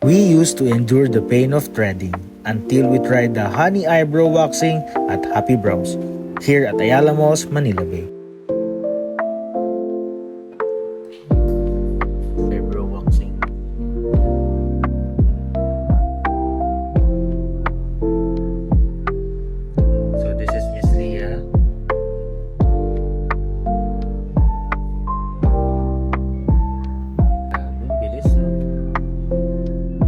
We used to endure the pain of threading until we tried the honey eyebrow waxing at Happy Brows here at Ayala Malls, Manila Bay. Eyebrow waxing. So this is Miss Leah. Bilis, no?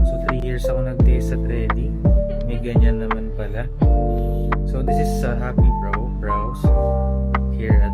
So 3 years ako nag-taste sa threading. May ganyan naman pala. So this is Happy Brows here at